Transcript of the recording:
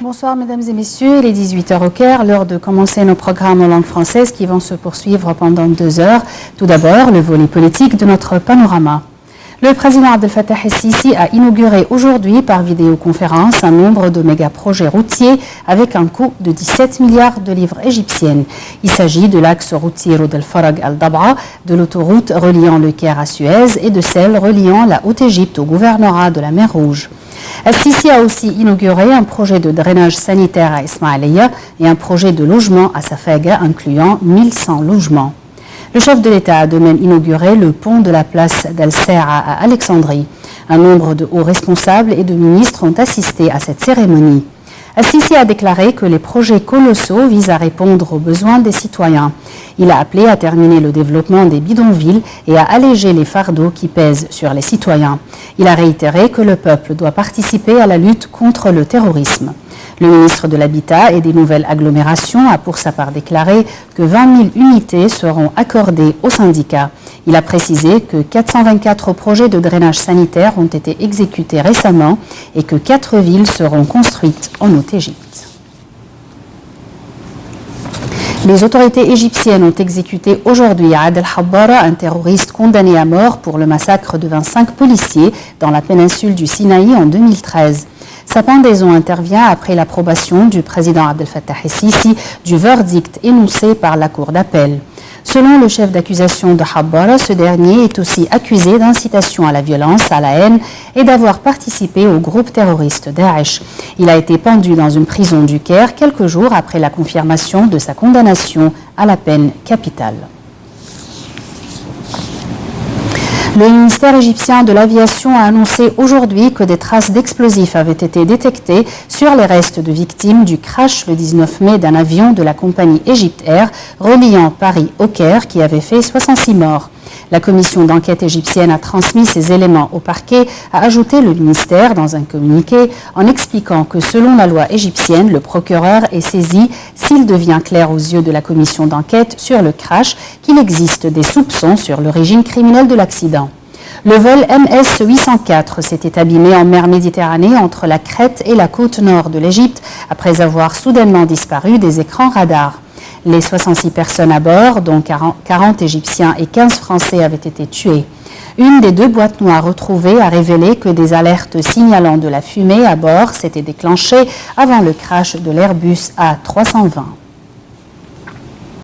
Bonsoir mesdames et messieurs, il est 18h au Caire, l'heure de commencer nos programmes en langue française qui vont se poursuivre pendant 2 heures. Tout d'abord, le volet politique de notre panorama. Le président Abdel Fattah el-Sisi a inauguré aujourd'hui par vidéoconférence un nombre de méga-projets routiers avec un coût de 17 milliards de livres égyptiennes. Il s'agit de l'axe routier Roud el-Farag al-Dab'a, de l'autoroute reliant le Caire à Suez et de celle reliant la Haute-Égypte au gouvernorat de la mer Rouge. El-Sisi a aussi inauguré un projet de drainage sanitaire à Ismaïlia et un projet de logement à Safaga incluant 1100 logements. Le chef de l'État a de même inauguré le pont de la place d'Al-Serra à Alexandrie. Un nombre de hauts responsables et de ministres ont assisté à cette cérémonie. El-Sisi a déclaré que les projets colossaux visent à répondre aux besoins des citoyens. Il a appelé à terminer le développement des bidonvilles et à alléger les fardeaux qui pèsent sur les citoyens. Il a réitéré que le peuple doit participer à la lutte contre le terrorisme. Le ministre de l'Habitat et des Nouvelles Agglomérations a pour sa part déclaré que 20 000 unités seront accordées aux syndicats. Il a précisé que 424 projets de drainage sanitaire ont été exécutés récemment et que 4 villes seront construites en Haute-Égypte. Les autorités égyptiennes ont exécuté aujourd'hui à Adel Habbara un terroriste condamné à mort pour le massacre de 25 policiers dans la péninsule du Sinaï en 2013. Sa pendaison intervient après l'approbation du président Abdel Fattah el-Sisi du verdict énoncé par la cour d'appel. Selon le chef d'accusation de Habbara, ce dernier est aussi accusé d'incitation à la violence, à la haine et d'avoir participé au groupe terroriste Daesh. Il a été pendu dans une prison du Caire quelques jours après la confirmation de sa condamnation à la peine capitale. Le ministère égyptien de l'Aviation a annoncé aujourd'hui que des traces d'explosifs avaient été détectées sur les restes de victimes du crash le 19 mai d'un avion de la compagnie Egypt Air reliant Paris au Caire qui avait fait 66 morts. La commission d'enquête égyptienne a transmis ces éléments au parquet, a ajouté le ministère dans un communiqué en expliquant que selon la loi égyptienne, le procureur est saisi s'il devient clair aux yeux de la commission d'enquête sur le crash qu'il existe des soupçons sur l'origine criminelle de l'accident. Le vol MS-804 s'était abîmé en mer Méditerranée entre la Crète et la côte nord de l'Égypte après avoir soudainement disparu des écrans radars. Les 66 personnes à bord, dont 40 Égyptiens et 15 Français, avaient été tués. Une des 2 boîtes noires retrouvées a révélé que des alertes signalant de la fumée à bord s'étaient déclenchées avant le crash de l'Airbus A320.